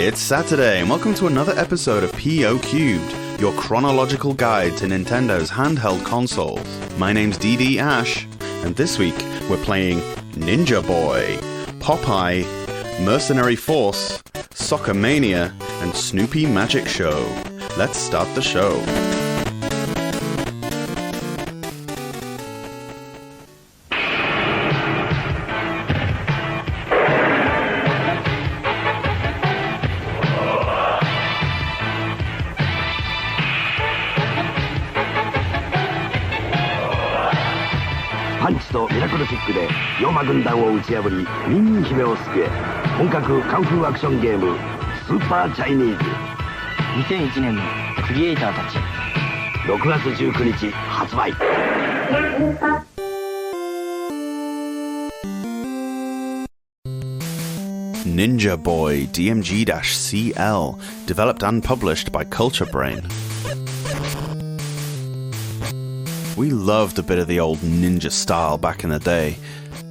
It's Saturday, and welcome to another episode of PO Cubed, your chronological guide to Nintendo's handheld consoles. My name's DD Ash, and this week we're playing Ninja Boy, Popeye, Mercenary Force, Soccer Mania, and Snoopy Magic Show. Let's start the show.パンチとミラクルキックで妖魔軍団を打ち破りミンギ姫を救え。本格カンフーアクションゲームスーパーチャイニーズ。2001年のクリエイターたち。6月19日発売。Ninja Boy DMG-CL, developed and published by Culture Brain. We loved a bit of the old ninja style back in the day.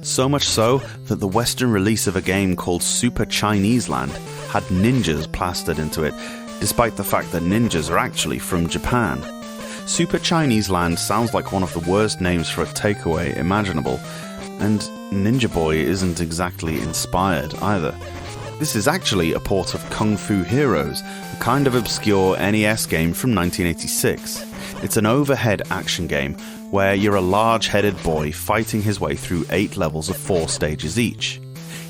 So much so that the Western release of a game called Super Chinese Land had ninjas plastered into it, despite the fact that ninjas are actually from Japan. Super Chinese Land sounds like one of the worst names for a takeaway imaginable, and Ninja Boy isn't exactly inspired either. This is actually a port of Kung Fu Heroes, a kind of obscure NES game from 1986. It's an overhead action game where you're a large-headed boy fighting his way through 8 levels of 4 stages each.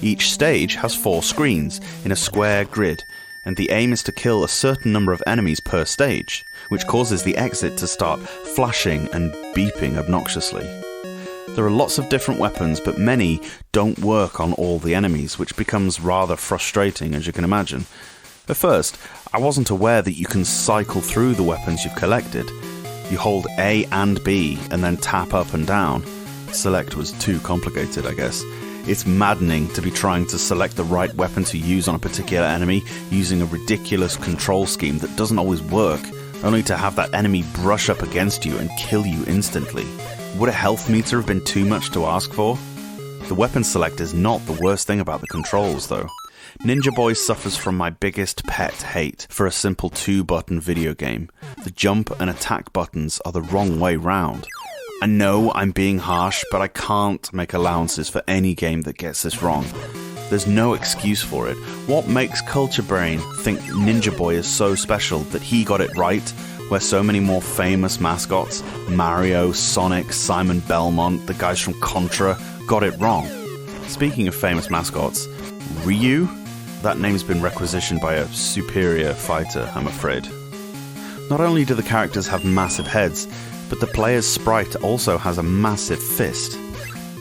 Each stage has 4 screens in a square grid, and the aim is to kill a certain number of enemies per stage, which causes the exit to start flashing and beeping obnoxiously. There are lots of different weapons, but many don't work on all the enemies, which becomes rather frustrating, as you can imagine. At first, I wasn't aware that you can cycle through the weapons you've collected. You hold A and B and then tap up and down. Select was too complicated, I guess. It's maddening to be trying to select the right weapon to use on a particular enemy using a ridiculous control scheme that doesn't always work, only to have that enemy brush up against you and kill you instantly. Would a health meter have been too much to ask for? The weapon select is not the worst thing about the controls, though. Ninja Boy suffers from my biggest pet hate for a simple 2-button video game. The jump and attack buttons are the wrong way round. I know I'm being harsh, but I can't make allowances for any game that gets this wrong. There's no excuse for it. What makes Culture Brain think Ninja Boy is so special that he got it right, where so many more famous mascots, Mario, Sonic, Simon Belmont, the guys from Contra, got it wrong? Speaking of famous mascots, Ryu? That name's been requisitioned by a superior fighter, I'm afraid. Not only do the characters have massive heads, but the player's sprite also has a massive fist.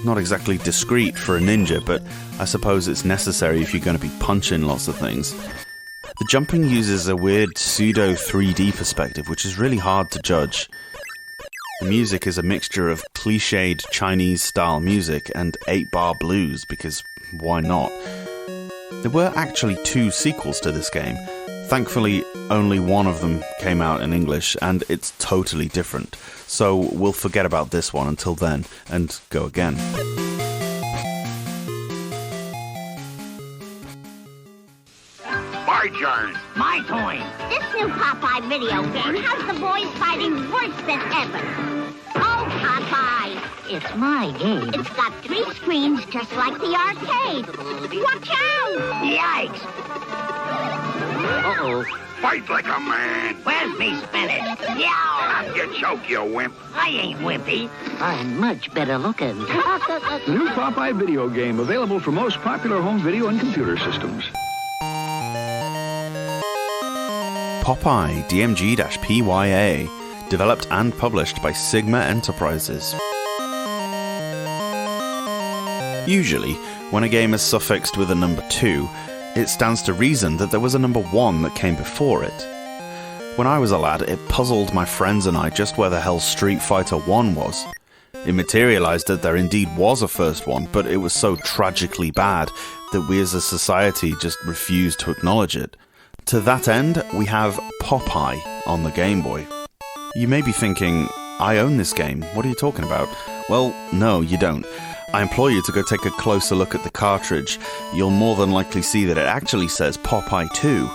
Not exactly discreet for a ninja, but I suppose it's necessary if you're going to be punching lots of things. The jumping uses a weird pseudo 3D perspective, which is really hard to judge. The music is a mixture of cliched Chinese-style music and 8-bar blues, because why not? There were actually 2 sequels to this game. Thankfully, only one of them came out in English, and it's totally different. So we'll forget about this one until then, and go again. My turn. My turn. This new Popeye video game has the boys fighting worse than ever. Oh, Popeye. It's my game. It's got 3 screens just like the arcade. Watch out! Yikes! Uh-oh. Fight like a man. Where's me spinach? Yow! I'll get choke, you wimp. I ain't wimpy. I'm much better looking. The new Popeye video game, available for most popular home video and computer systems. Popeye DMG-PYA, developed and published by Sigma Enterprises. Usually, when a game is suffixed with a number 2, it stands to reason that there was a number 1 that came before it. When I was a lad, it puzzled my friends and I just where the hell Street Fighter 1 was. It materialized that there indeed was a first one, but it was so tragically bad that we as a society just refused to acknowledge it. To that end, we have Popeye on the Game Boy. You may be thinking, I own this game, what are you talking about? Well, no, you don't. I implore you to go take a closer look at the cartridge. You'll more than likely see that it actually says Popeye 2.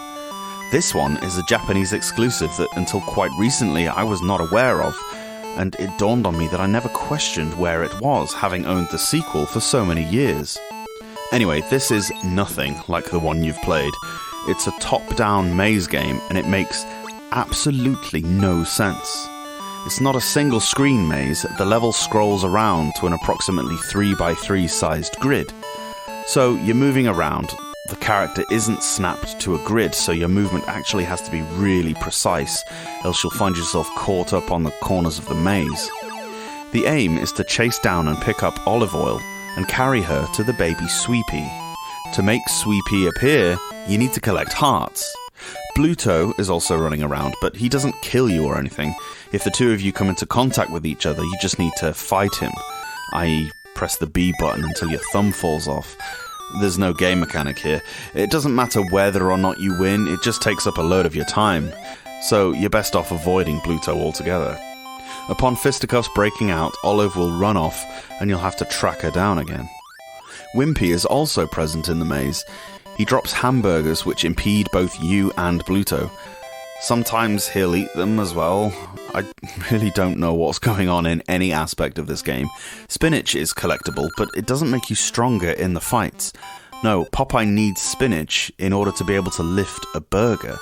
This one is a Japanese exclusive that until quite recently I was not aware of, and it dawned on me that I never questioned where it was, having owned the sequel for so many years. Anyway, this is nothing like the one you've played. It's a top-down maze game, and it makes absolutely no sense. It's not a single screen maze, the level scrolls around to an approximately 3x3 sized grid. So you're moving around, the character isn't snapped to a grid, so your movement actually has to be really precise, else you'll find yourself caught up on the corners of the maze. The aim is to chase down and pick up Olive Oil and carry her to the baby Sweepy. To make Sweepy appear, you need to collect hearts. Bluto is also running around, but he doesn't kill you or anything. If the two of you come into contact with each other, you just need to fight him, i.e. press the B button until your thumb falls off. There's no game mechanic here. It doesn't matter whether or not you win, it just takes up a load of your time. So you're best off avoiding Bluto altogether. Upon fisticuffs breaking out, Olive will run off, and you'll have to track her down again. Wimpy is also present in the maze. He drops hamburgers which impede both you and Bluto. Sometimes he'll eat them as well. I really don't know what's going on in any aspect of this game. Spinach is collectible, but it doesn't make you stronger in the fights. No, Popeye needs spinach in order to be able to lift a burger.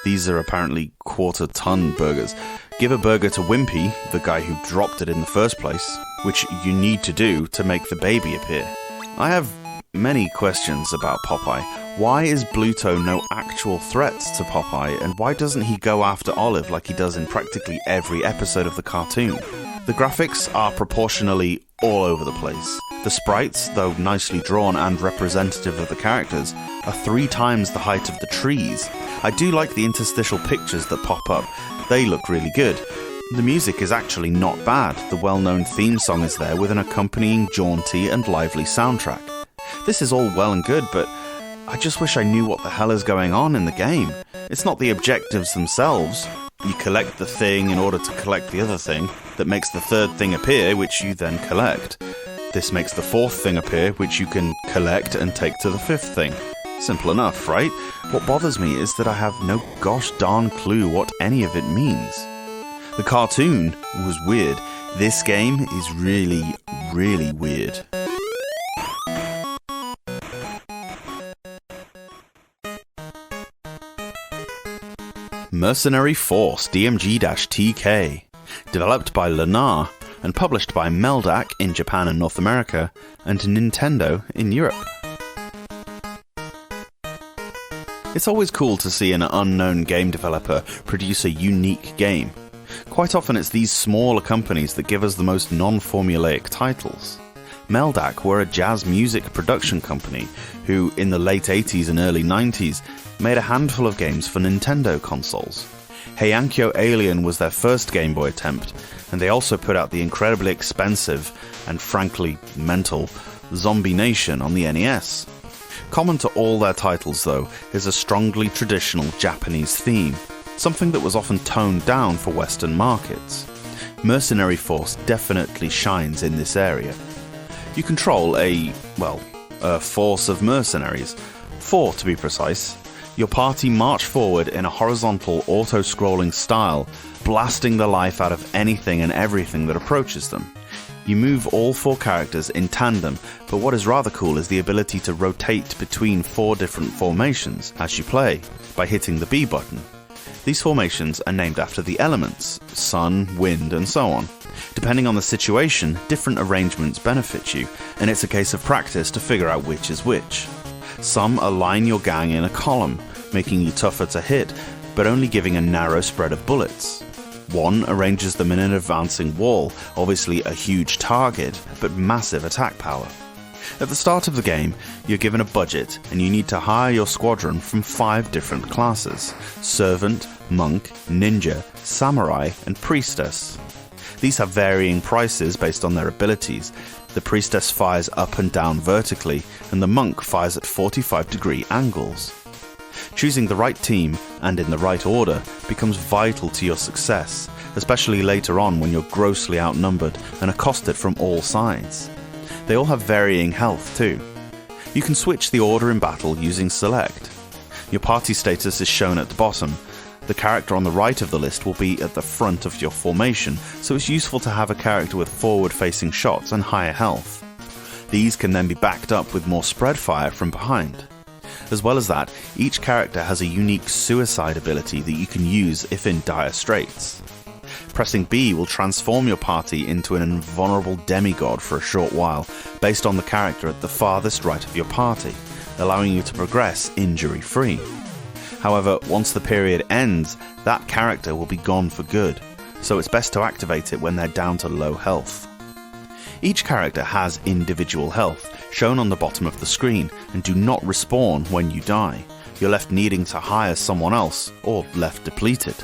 These are apparently quarter-ton burgers. Give a burger to Wimpy, the guy who dropped it in the first place, which you need to do to make the baby appear. I have many questions about Popeye. Why is Bluto no actual threats to Popeye, and why doesn't he go after Olive like he does in practically every episode of the cartoon? The graphics are proportionally all over the place. The sprites, though nicely drawn and representative of the characters, are 3 times the height of the trees. I do like the interstitial pictures that pop up. They look really good. The music is actually not bad. The well-known theme song is there with an accompanying jaunty and lively soundtrack. This is all well and good, but I just wish I knew what the hell is going on in the game. It's not the objectives themselves. You collect the thing in order to collect the other thing that makes the third thing appear, which you then collect. This makes the fourth thing appear, which you can collect and take to the fifth thing. Simple enough, right? What bothers me is that I have no gosh darn clue what any of it means. The cartoon was weird. This game is really, really weird. Mercenary Force DMG-TK, developed by Lunar and published by Meldac in Japan and North America, and Nintendo in Europe. It's always cool to see an unknown game developer produce a unique game. Quite often it's these smaller companies that give us the most non-formulaic titles. Meldac were a jazz music production company who, in the late 80s and early 90s, made a handful of games for Nintendo consoles. Heiankyo Alien was their first Game Boy attempt, and they also put out the incredibly expensive and frankly mental Zombie Nation on the NES. Common to all their titles, though, is a strongly traditional Japanese theme, something that was often toned down for Western markets. Mercenary Force definitely shines in this area. You control a force of mercenaries, 4 to be precise. Your party march forward in a horizontal auto-scrolling style, blasting the life out of anything and everything that approaches them. You move all 4 characters in tandem, but what is rather cool is the ability to rotate between 4 different formations as you play, by hitting the B button. These formations are named after the elements, sun, wind, and so on. Depending on the situation, different arrangements benefit you, and it's a case of practice to figure out which is which. Some align your gang in a column, making you tougher to hit, but only giving a narrow spread of bullets. One arranges them in an advancing wall, obviously a huge target, but massive attack power. At the start of the game, you're given a budget, and you need to hire your squadron from 5 different classes: Servant, Monk, Ninja, Samurai, and Priestess. These have varying prices based on their abilities. The Priestess fires up and down vertically, and the Monk fires at 45-degree angles. Choosing the right team, and in the right order, becomes vital to your success, especially later on when you're grossly outnumbered and accosted from all sides. They all have varying health too. You can switch the order in battle using select. Your party status is shown at the bottom. The character on the right of the list will be at the front of your formation, so it's useful to have a character with forward-facing shots and higher health. These can then be backed up with more spread fire from behind. As well as that, each character has a unique suicide ability that you can use if in dire straits. Pressing B will transform your party into an invulnerable demigod for a short while, based on the character at the farthest right of your party, allowing you to progress injury-free. However, once the period ends, that character will be gone for good, so it's best to activate it when they're down to low health. Each character has individual health, shown on the bottom of the screen, and do not respawn when you die. You're left needing to hire someone else, or left depleted.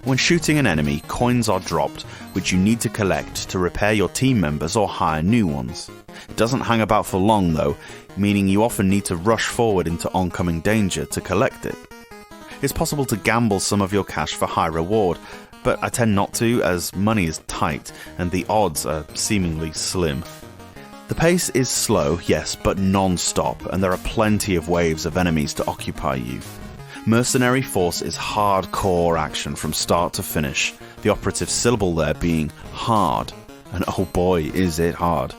When shooting an enemy, coins are dropped, which you need to collect to repair your team members or hire new ones. It doesn't hang about for long though, meaning you often need to rush forward into oncoming danger to collect it. It's possible to gamble some of your cash for high reward, but I tend not to as money is tight and the odds are seemingly slim. The pace is slow, yes, but non-stop, and there are plenty of waves of enemies to occupy you. Mercenary Force is hardcore action from start to finish, the operative syllable there being hard, and oh boy is it hard.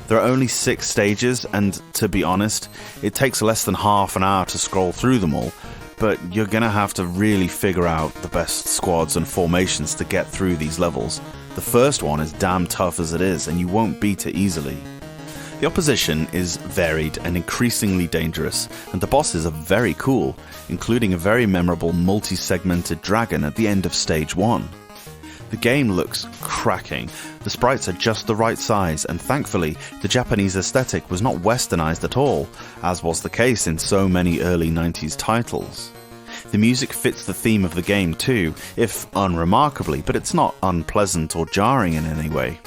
There are only 6 stages, and to be honest, it takes less than half an hour to scroll through them all, but you're gonna have to really figure out the best squads and formations to get through these levels. The first one is damn tough as it is, and you won't beat it easily. The opposition is varied and increasingly dangerous, and the bosses are very cool, including a very memorable multi-segmented dragon at the end of stage 1. The game looks cracking, the sprites are just the right size, and thankfully the Japanese aesthetic was not westernized at all, as was the case in so many early 90s titles. The music fits the theme of the game too, if unremarkably, but it's not unpleasant or jarring in any way.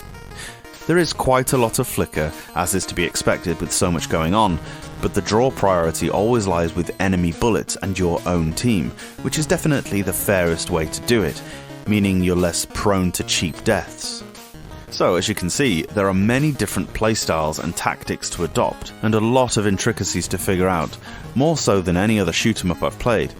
There is quite a lot of flicker, as is to be expected with so much going on, but the draw priority always lies with enemy bullets and your own team, which is definitely the fairest way to do it, meaning you're less prone to cheap deaths. So, as you can see, there are many different playstyles and tactics to adopt, and a lot of intricacies to figure out, more so than any other shoot-'em-up I've played.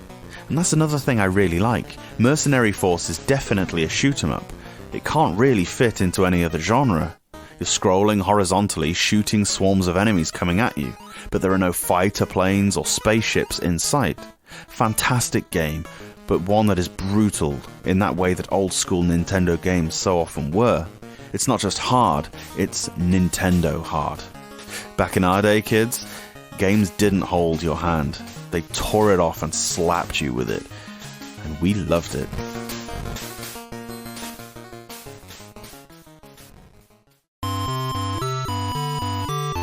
And that's another thing I really like. Mercenary Force is definitely a shoot-'em-up. It can't really fit into any other genre. You're scrolling horizontally, shooting swarms of enemies coming at you, but there are no fighter planes or spaceships in sight. Fantastic game, but one that is brutal in that way that old-school Nintendo games so often were. It's not just hard, it's Nintendo hard. Back in our day, kids, games didn't hold your hand. They tore it off and slapped you with it, and we loved it.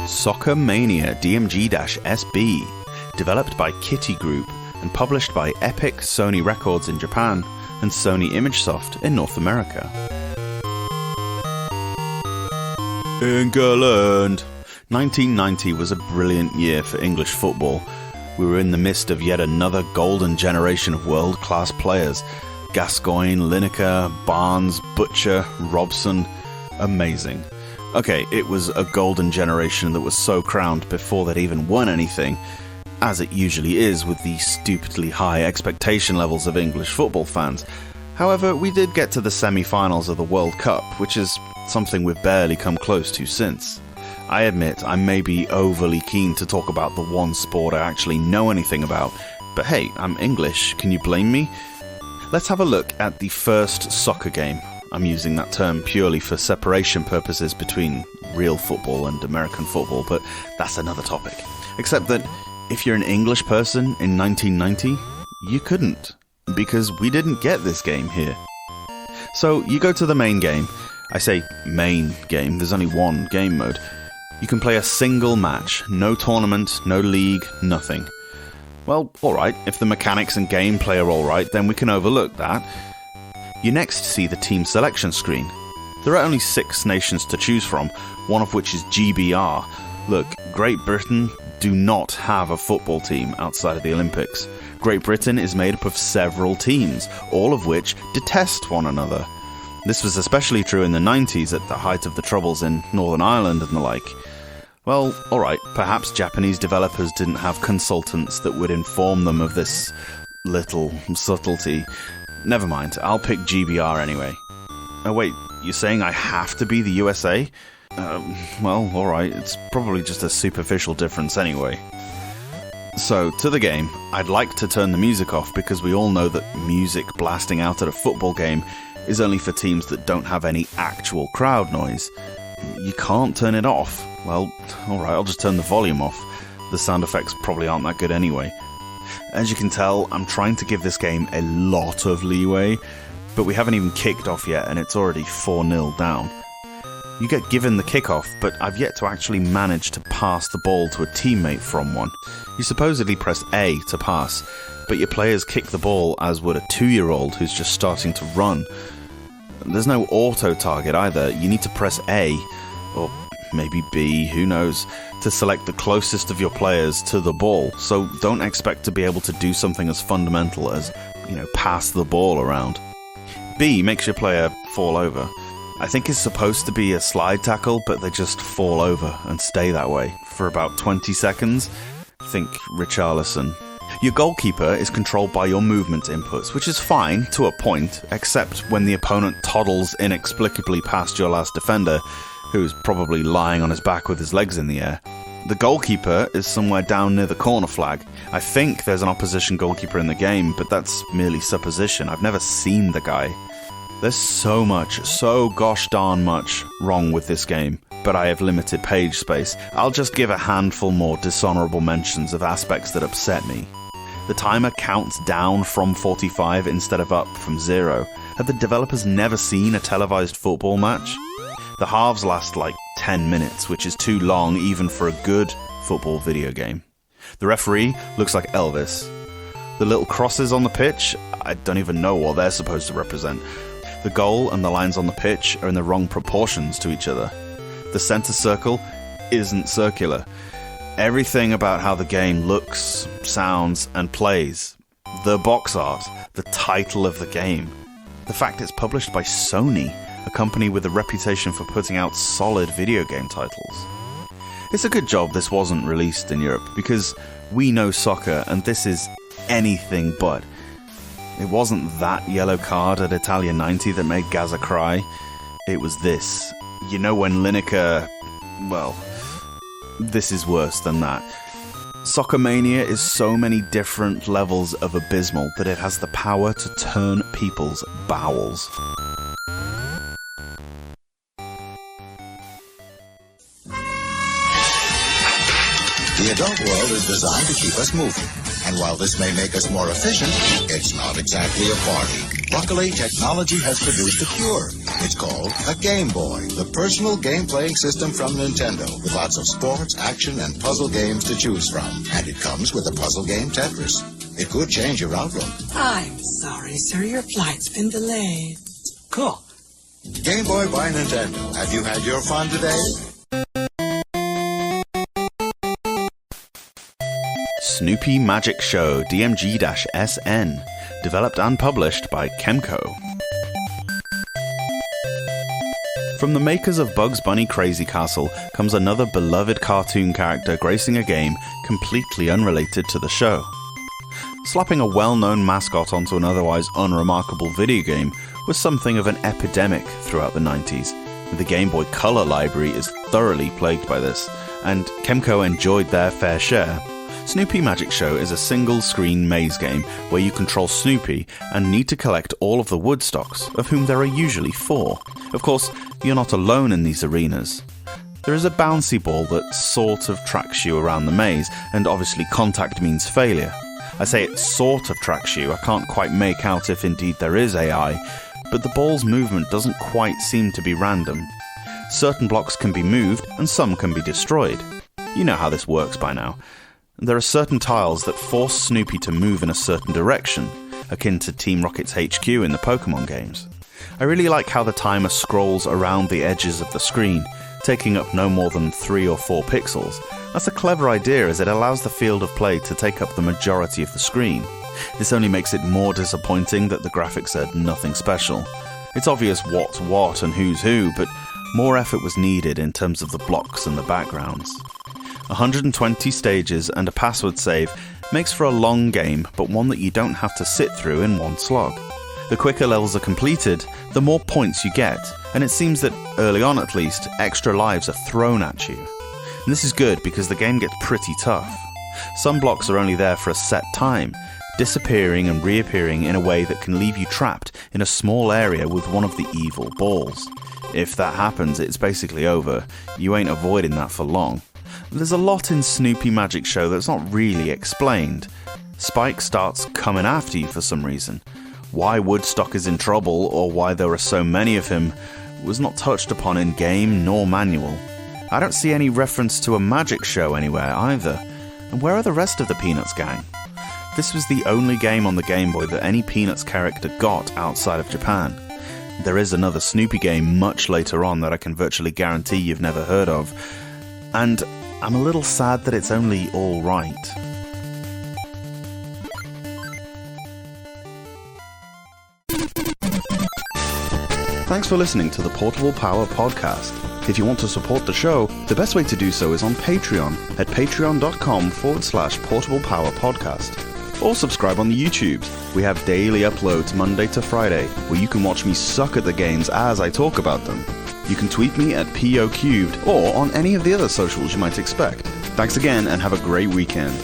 Soccer Mania DMG-SB, developed by Kitty Group and published by Epic Sony Records in Japan and Sony ImageSoft in North America. England! 1990 was a brilliant year for English football. We were in the midst of yet another golden generation of world-class players. Gascoigne, Lineker, Barnes, Butcher, Robson. Amazing. Okay, it was a golden generation that was so crowned before they'd even won anything, as it usually is with the stupidly high expectation levels of English football fans. However, we did get to the semi-finals of the World Cup, which is something we've barely come close to since. I admit I may be overly keen to talk about the one sport I actually know anything about, but hey, I'm English, can you blame me? Let's have a look at the first soccer game. I'm using that term purely for separation purposes between real football and American football, but that's another topic. Except that if you're an English person in 1990, you couldn't, because we didn't get this game here. So you go to the main game. I say main game, there's only one game mode. You can play a single match, no tournament, no league, nothing. Well, alright, if the mechanics and gameplay are alright, then we can overlook that. You next see the team selection screen. There are only 6 nations to choose from, one of which is GBR. Look, Great Britain do not have a football team outside of the Olympics. Great Britain is made up of several teams, all of which detest one another. This was especially true in the 90s at the height of the troubles in Northern Ireland and the like. Well, alright, perhaps Japanese developers didn't have consultants that would inform them of this little subtlety. Never mind, I'll pick GBR anyway. Oh wait, you're saying I have to be the USA? Well, alright, it's probably just a superficial difference anyway. So, to the game, I'd like to turn the music off because we all know that music blasting out at a football game is only for teams that don't have any actual crowd noise. You can't turn it off. Well, alright, I'll just turn the volume off. The sound effects probably aren't that good anyway. As you can tell, I'm trying to give this game a lot of leeway, but we haven't even kicked off yet and it's already 4-0 down. You get given the kickoff, but I've yet to actually manage to pass the ball to a teammate from one. You supposedly press A to pass, but your players kick the ball as would a 2-year-old who's just starting to run. There's no auto-target either. You need to press A, or maybe B, who knows, to select the closest of your players to the ball, so don't expect to be able to do something as fundamental as, pass the ball around. B makes your player fall over. I think it's supposed to be a slide tackle, but they just fall over and stay that way for about 20 seconds. Think Richarlison. Your goalkeeper is controlled by your movement inputs, which is fine to a point, except when the opponent toddles inexplicably past your last defender, who's probably lying on his back with his legs in the air. The goalkeeper is somewhere down near the corner flag. I think there's an opposition goalkeeper in the game, but that's merely supposition. I've never seen the guy. There's so gosh darn much wrong with this game, but I have limited page space. I'll just give a handful more dishonorable mentions of aspects that upset me. The timer counts down from 45 instead of up from 0. Have the developers never seen a televised football match? The halves last like 10 minutes, which is too long even for a good football video game. The referee looks like Elvis. The little crosses on the pitch, I don't even know what they're supposed to represent. The goal and the lines on the pitch are in the wrong proportions to each other. The center circle isn't circular. Everything about how the game looks, sounds, and plays. The box art, the title of the game. The fact it's published by Sony, a company with a reputation for putting out solid video game titles. It's a good job this wasn't released in Europe, because we know soccer and this is anything but. It wasn't that yellow card at Italia 90 that made Gaza cry. It was this. You know when Lineker... Well, this is worse than that. Soccer Mania is so many different levels of abysmal that it has the power to turn people's bowels. The adult world is designed to keep us moving. And while this may make us more efficient, it's not exactly a party. Luckily, technology has produced a cure. It's called a Game Boy, the personal game-playing system from Nintendo, with lots of sports, action, and puzzle games to choose from. And it comes with a puzzle game Tetris. It could change your outlook. I'm sorry, sir. Your flight's been delayed. Cool. Game Boy by Nintendo. Have you had your fun today? Snoopy Magic Show DMG-SN, developed and published by Kemco. From the makers of Bugs Bunny Crazy Castle comes another beloved cartoon character gracing a game completely unrelated to the show. Slapping a well-known mascot onto an otherwise unremarkable video game was something of an epidemic throughout the 90s. The Game Boy Color library is thoroughly plagued by this, and Kemco enjoyed their fair share. Snoopy Magic Show is a single-screen maze game where you control Snoopy and need to collect all of the woodstocks, of whom there are usually 4. Of course, you're not alone in these arenas. There is a bouncy ball that sort of tracks you around the maze, and obviously contact means failure. I say it sort of tracks you, I can't quite make out if indeed there is AI, but the ball's movement doesn't quite seem to be random. Certain blocks can be moved, and some can be destroyed. You know how this works by now. There are certain tiles that force Snoopy to move in a certain direction, akin to Team Rocket's HQ in the Pokemon games. I really like how the timer scrolls around the edges of the screen, taking up no more than 3 or 4 pixels. That's a clever idea as it allows the field of play to take up the majority of the screen. This only makes it more disappointing that the graphics are nothing special. It's obvious what's what and who's who, but more effort was needed in terms of the blocks and the backgrounds. 120 stages and a password save makes for a long game, but one that you don't have to sit through in one slog. The quicker levels are completed, the more points you get, and it seems that, early on at least, extra lives are thrown at you. And this is good because the game gets pretty tough. Some blocks are only there for a set time, disappearing and reappearing in a way that can leave you trapped in a small area with one of the evil balls. If that happens, it's basically over. You ain't avoiding that for long. There's a lot in Snoopy Magic Show that's not really explained. Spike starts coming after you for some reason. Why Woodstock is in trouble, or why there are so many of him, was not touched upon in game nor manual. I don't see any reference to a magic show anywhere either. And where are the rest of the Peanuts gang? This was the only game on the Game Boy that any Peanuts character got outside of Japan. There is another Snoopy game much later on that I can virtually guarantee you've never heard of. And I'm a little sad that it's only all right. Thanks for listening to the Portable Power Podcast. If you want to support the show, the best way to do so is on Patreon at patreon.com/portablepowerpodcast. Or subscribe on the YouTubes. We have daily uploads Monday to Friday, where you can watch me suck at the games as I talk about them. You can tweet me at POCubed or on any of the other socials you might expect. Thanks again and have a great weekend.